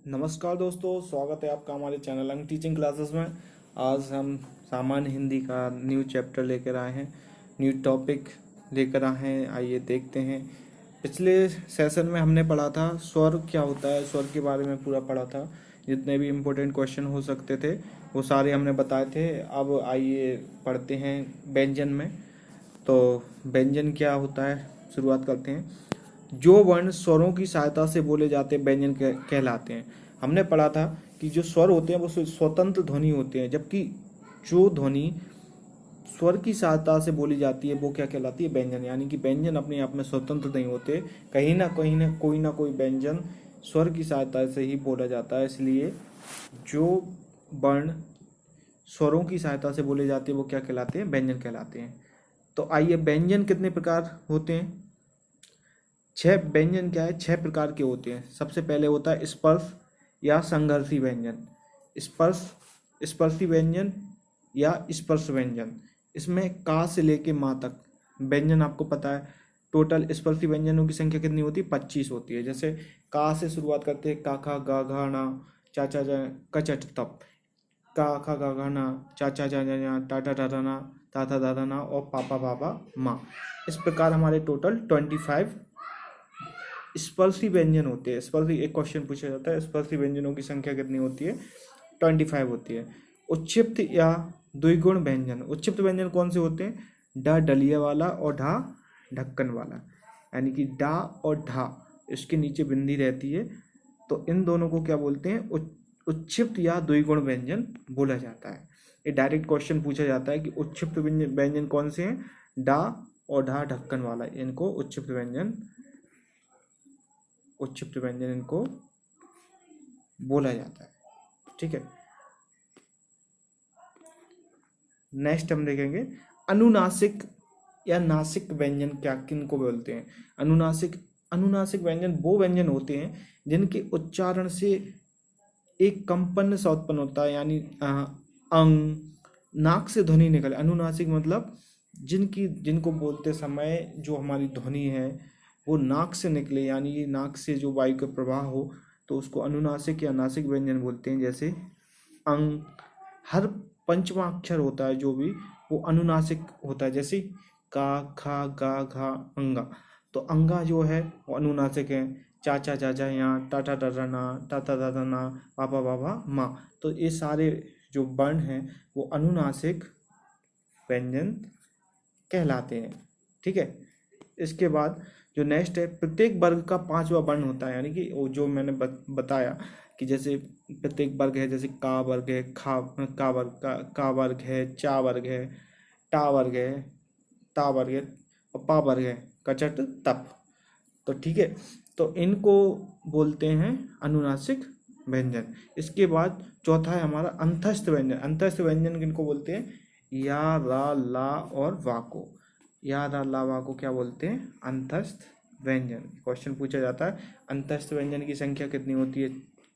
नमस्कार दोस्तों, स्वागत है आपका हमारे चैनल अंक टीचिंग क्लासेस में। आज हम सामान्य हिंदी का न्यू चैप्टर लेकर आए हैं, न्यू टॉपिक लेकर आए हैं। आइए देखते हैं। पिछले सेशन में हमने पढ़ा था स्वर क्या होता है, स्वर के बारे में पूरा पढ़ा था। जितने भी इम्पोर्टेंट क्वेश्चन हो सकते थे वो सारे हमने बताए थे। अब आइए पढ़ते हैं व्यंजन में। तो व्यंजन क्या होता है, शुरुआत करते हैं। जो वर्ण स्वरों की सहायता से बोले जाते हैं व्यंजन कहलाते हैं। हमने पढ़ा था कि जो स्वर होते हैं वो स्वतंत्र ध्वनि होते हैं, जबकि जो ध्वनि स्वर की सहायता से बोली जाती है वो क्या कहलाती है, व्यंजन। यानी कि व्यंजन अपने आप में स्वतंत्र नहीं होते, कहीं ना कोई व्यंजन स्वर की सहायता से ही बोला जाता है। इसलिए जो वर्ण स्वरों की सहायता से बोले जाते हैं वो क्या कहलाते हैं, व्यंजन कहलाते हैं। तो आइए, व्यंजन कितने प्रकार होते हैं? 6 व्यंजन क्या है, 6 प्रकार के होते हैं। सबसे पहले होता है स्पर्श या संघर्षी व्यंजन। स्पर्श स्पर्शी व्यंजन या स्पर्श व्यंजन। इसमें का से लेके माँ तक व्यंजन आपको पता है। टोटल स्पर्शी व्यंजनों की संख्या कितनी होती है? 25 होती है। जैसे का से शुरुआत करते हैं, का खा गा घा ना, चा चा जा कचट तप। का खा गा घा ना, चा चा जा जा टाटा टाटा ना, ताता दादा ना और पापा बाबा माँ। इस प्रकार हमारे टोटल 25 स्पर्शी व्यंजन होते हैं। स्पर्शी, एक क्वेश्चन पूछा जाता है स्पर्शी व्यंजनों की संख्या कितनी होती है? 25 होती है। उच्छिप्त या द्विगुण व्यंजन। उच्छिप्त व्यंजन कौन से होते हैं? डा डलिया वाला और ढा ढक्कन वाला। यानी कि डा और ढा, इसके नीचे बिंदी रहती है, तो इन दोनों को क्या बोलते हैं? उच्छिप्त या द्विगुण व्यंजन बोला जाता है। ये डायरेक्ट क्वेश्चन पूछा जाता है कि उच्छिप्त व्यंजन कौन से हैं? डा और ढा ढक्कन वाला, इनको उच्छिप्त व्यंजन इनको बोला जाता है। ठीक है, नेक्स्ट हम देखेंगे अनुनासिक या नासिक व्यंजन क्या किनको बोलते हैं। अनुनासिक व्यंजन वो व्यंजन होते हैं जिनके उच्चारण से एक कंपन सा उत्पन्न होता है, यानी अंग नाक से ध्वनि निकले। अनुनासिक मतलब जिनको बोलते समय जो हमारी ध्वनि है वो नाक से निकले, यानी नाक से जो वायु का प्रवाह हो, तो उसको अनुनासिक या नासिक व्यंजन बोलते हैं। जैसे अंग, हर पंचवा अक्षर होता है जो भी, वो अनुनासिक होता है। जैसे का खा गा घा अंगा, तो अंगा जो है वो अनुनासिक है। चाचा चाचा यहाँ, टाटा टाटा ना, ताता दादा ना, पापा बाबा माँ, तो ये सारे जो वर्ण हैं वो अनुनासिक व्यंजन कहलाते हैं। ठीक है, इसके बाद जो नेक्स्ट है, प्रत्येक वर्ग का 5वां वर्ण होता है। यानी कि वो जो मैंने बताया कि जैसे प्रत्येक वर्ग है, जैसे का वर्ग है, का वर्ग है, चा वर्ग है, टा वर्ग है, ता वर्ग है और पा वर्ग है, कचट तप। तो ठीक है, तो इनको बोलते हैं अनुनासिक व्यंजन। इसके बाद चौथा है हमारा अंतस्थ व्यंजन। अंतस्थ व्यंजन किनको बोलते हैं? या रा ला और वा को। या रा ला वा को क्या बोलते हैं? अंतस्थ व्यंजन। क्वेश्चन पूछा जाता है अंतस्थ व्यंजन की संख्या कितनी होती है?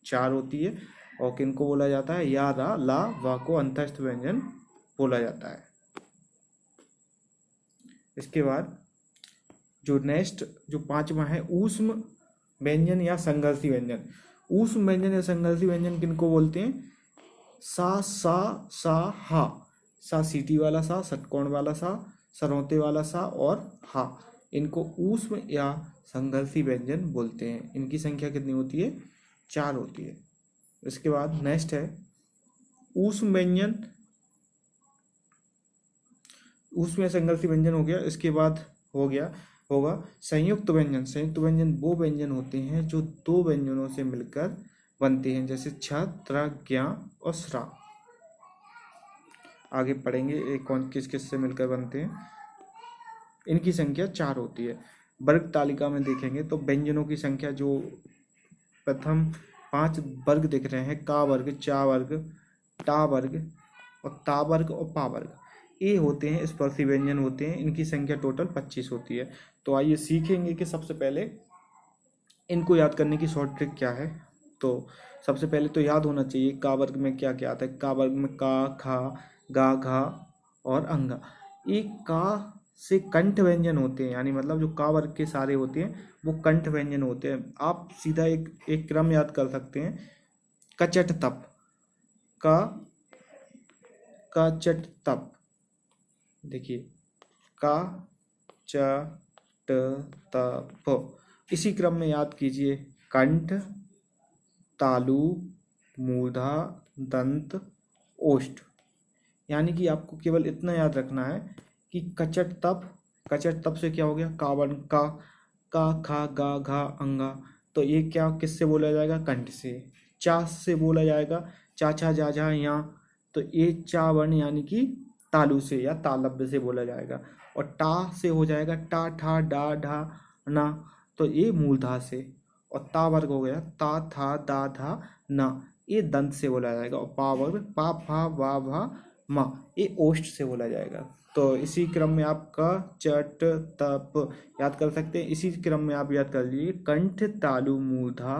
4 होती है। और किनको बोला जाता है? या रा ला वा को अंतस्थ व्यंजन बोला जाता है। इसके बाद जो नेक्स्ट जो 5वां है, ऊष्म व्यंजन या संघर्षी व्यंजन। ऊष्म व्यंजन या संघर्षी व्यंजन किनको बोलते हैं? सा हा। सा सीटी वाला सा, षटकोण वाला सा, सरौते वाला सा और हा, इनको ऊष्म या संघर्षी व्यंजन बोलते हैं। इनकी संख्या कितनी होती है? 4 होती है। इसके बाद नेक्स्ट है ऊष्म व्यंजन, ऊष्म या संघर्षी व्यंजन हो गया। इसके बाद होगा संयुक्त व्यंजन। संयुक्त व्यंजन वो व्यंजन होते हैं जो 2 व्यंजनों से मिलकर बनते हैं, जैसे छ, त्र, ज्ञ और स्रा। आगे पढ़ेंगे एक कौन किस किस से मिलकर बनते हैं। इनकी संख्या 4 होती है। वर्ग तालिका में देखेंगे तो व्यंजनों की संख्या जो प्रथम 5 वर्ग दिख रहे हैं, का वर्ग, चा वर्ग, टा वर्ग और ता वर्ग और पा वर्ग, ये होते हैं स्पर्शी व्यंजन होते हैं। इनकी संख्या टोटल 25 होती है। तो आइए सीखेंगे कि सबसे पहले इनको याद करने की शॉर्ट ट्रिक क्या है। तो सबसे पहले तो याद होना चाहिए का वर्ग में क्या क्या आता है। का वर्ग में का खा गा घा और अंगा, ये का से कंठ व्यंजन होते हैं। यानी मतलब जो का वर्ग के सारे होते हैं वो कंठ व्यंजन होते हैं। आप सीधा एक क्रम याद कर सकते हैं। कचट तप, का कचट तप, देखिए का चट तप। इसी क्रम में याद कीजिए कंठ, तालु, मूर्धा, दंत, ओष्ठ। यानी कि आपको केवल इतना याद रखना है कि कचट तप, कचट तप से क्या हो गया, कावन का खा गा घा अंगा, तो ये क्या किससे बोला जाएगा, कंठ से। चा से बोला जाएगा चा छा जा झा यहाँ, तो ये चा वर्ण यानी कि तालु से या तालव्य से बोला जाएगा। और टा से हो जाएगा टा ठा डा ढा ना, तो ये मूर्धा से। और ता वर्ग हो गया ता था दा धा ना, ये दंत से बोला जाएगा। और पा वर्ग पा फा वा भा मा, ये ओष्ठ से बोला जाएगा। तो इसी क्रम में आप क चट तप याद कर सकते हैं। इसी क्रम में आप याद कर लीजिए कंठ, तालु, मूर्धा,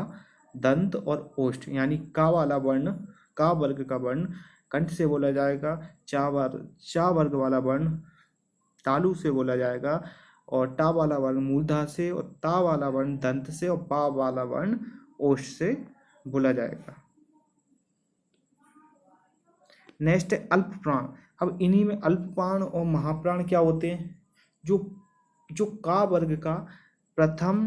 दंत और ओष्ठ। यानी का वाला वर्ण, का वर्ग का वर्ण कंठ से बोला जाएगा, चा वर्ग वाला वर्ण तालु से बोला जाएगा, और टा वाला वर्ण मूर्धा से, और ता वाला वर्ण दंत से, और पा वाला वर्ण ओष्ठ से बोला जाएगा। नेक्स्ट है अल्प प्राण। अब इन्हीं में अल्प प्राण और महाप्राण क्या होते हैं, जो का वर्ग का प्रथम,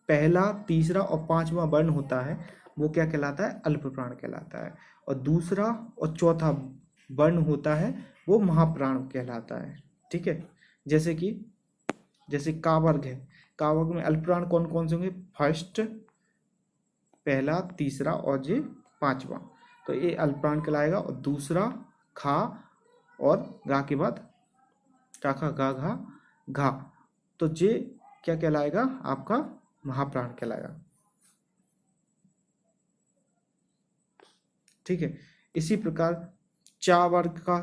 पहला, तीसरा और पांचवा वर्ण होता है वो क्या कहलाता है, अल्प प्राण कहलाता है। और दूसरा और चौथा वर्ण होता है वो महाप्राण कहलाता है। ठीक है, जैसे का वर्ग है, का वर्ग में अल्प प्राण कौन कौन से होंगे, फर्स्ट, पहला, तीसरा और ये पांचवा, तो ये अल्प प्राण कहलाएगा। और दूसरा खा और गा के बाद का खा गा घा घा, तो ये क्या कहलाएगा, आपका महाप्राण कहलाएगा। ठीक है, इसी प्रकार चा वर्ग का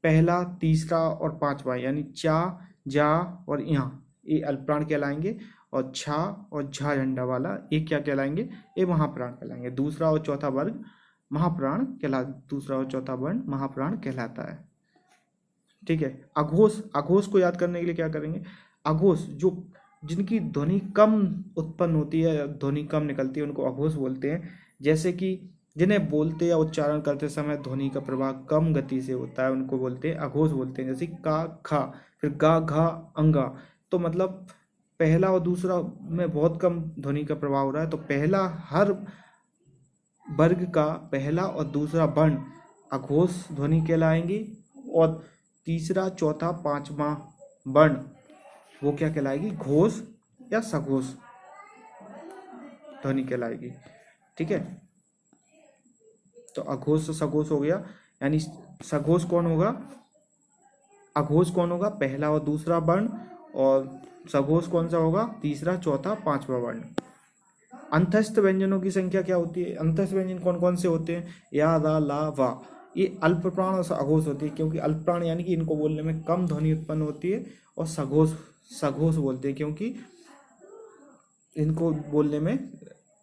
पहला, तीसरा और पांचवा यानी चा, जा और यहाँ, ये अल्प प्राण कहलाएंगे। और छा और झा झंडा वाला ये क्या कहलाएंगे, ये महाप्राण कहलाएंगे। दूसरा और चौथा वर्ग महाप्राण दूसरा और चौथा वर्ण महाप्राण कहलाता है। ठीक है, अघोष को याद करने के लिए क्या करेंगे, अघोष जिनकी ध्वनि कम उत्पन्न होती है, ध्वनि कम निकलती है, उनको अघोष बोलते हैं। जैसे कि जिन्हें बोलते या उच्चारण करते समय ध्वनि का प्रवाह कम गति से होता है, उनको बोलते हैं अघोष बोलते हैं। जैसे का खा, फिर गा घा अंगा, तो मतलब पहला और दूसरा में बहुत कम ध्वनि का प्रभाव हो रहा है, तो पहला हर वर्ग का पहला और दूसरा वर्ण अघोष ध्वनि कहलाएंगे, और तीसरा, चौथा, पांचवा वर्ण वो क्या कहलाएगी, घोष या सघोष ध्वनि कहलाएगी। ठीक है, तो अघोष सघोष हो गया। यानी सघोष कौन होगा, अघोष कौन होगा, पहला और दूसरा वर्ण, और सघोष कौन सा होगा, तीसरा, चौथा, पांचवा वर्ण। अंतस्थ व्यंजनों की संख्या क्या होती है, अंतस्थ व्यंजन कौन कौन से होते हैं, या, रा, ला, वा, ये अल्प प्राण और अघोष होती है। क्योंकि अल्प प्राण यानी कि इनको बोलने में कम ध्वनि उत्पन्न होती है, और सघोष बोलते हैं क्योंकि इनको बोलने में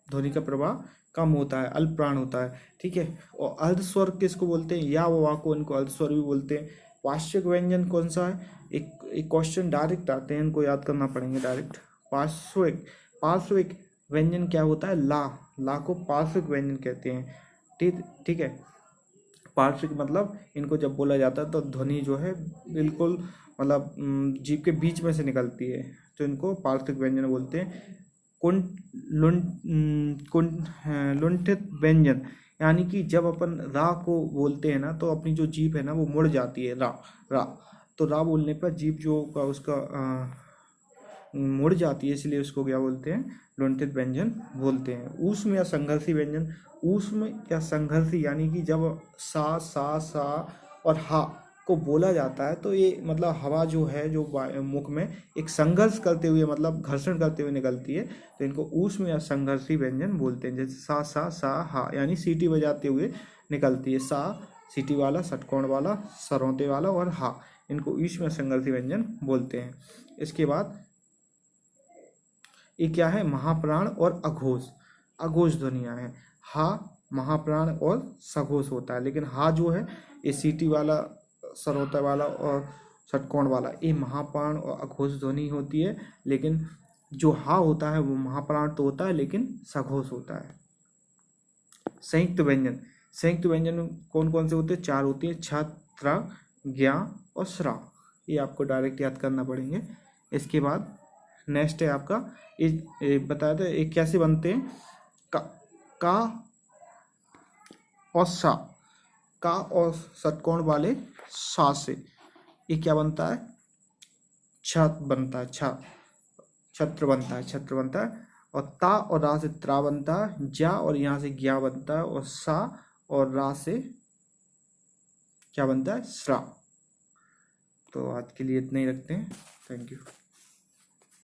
ध्वनि का प्रभाव कम होता है, अल्प प्राण होता है। ठीक है, और अर्धस्वर किसको बोलते हैं, या वा को इनको अर्धस्वर भी बोलते हैं। पार्श्विक व्यंजन कौन सा है, एक क्वेश्चन डायरेक्ट आते हैं, इनको याद करना पड़ेंगे डायरेक्ट। पार्श्विक व्यंजन क्या होता है, ला को पार्श्विक व्यंजन कहते हैं। ठीक है, पार्श्विक मतलब इनको जब बोला जाता है तो ध्वनि जो है बिल्कुल मतलब जीभ के बीच में से निकलती है, तो इनको पार्श्विक व्यंजन बोलते हैं। लुंठित व्यंजन यानी कि जब अपन रा को बोलते हैं ना, तो अपनी जो जीभ है ना वो मुड़ जाती है, रा, तो रा बोलने पर जीभ जो उसका मुड़ जाती है, इसलिए उसको क्या बोलते हैं, लुंठित व्यंजन बोलते हैं। ऊष्म या संघर्षी व्यंजन, ऊष्म या संघर्षी यानी कि जब सा और हा को बोला जाता है, तो ये मतलब हवा जो है जो मुख में एक संघर्ष करते हुए मतलब घर्षण करते हुए निकलती है, तो इनको ऊष्म या संघर्षी व्यंजन बोलते हैं। जैसे सा हा यानी सीटी बजाते हुए निकलती है, सा सीटी वाला, षटकोण वाला, सरौते वाला, और हा, इनको ऊष्म या संघर्षी व्यंजन बोलते हैं। इसके बाद ये क्या है, महाप्राण और अघोष ध्वनियाँ हैं। हा महाप्राण और सघोष होता है, लेकिन हा जो है ये सीटी वाला, सरौता वाला और षटकोण वाला, ये महाप्राण और अघोष ध्वनि होती है। लेकिन जो हा होता है वो महाप्राण तो होता है लेकिन सघोष होता है। संयुक्त व्यंजन। संयुक्त व्यंजन कौन कौन से होते हैं? 4 होती हैं, छ, त्र, ज्ञा और स्रा। ये आपको डायरेक्ट याद करना पड़ेंगे। इसके बाद नेक्स्ट है आपका बताया था ये कैसे बनते हैं। का और सा, का और षटकोण वाले सा से ये क्या बनता है? छत बनता है, छत्र बनता है, छत्र बनता है। और ता और रा से त्रा बनता है, जा और यहाँ से ज्ञा बनता है, और सा और रा से क्या बनता है? स्रा। तो आज के लिए इतना ही रखते हैं। Thank you.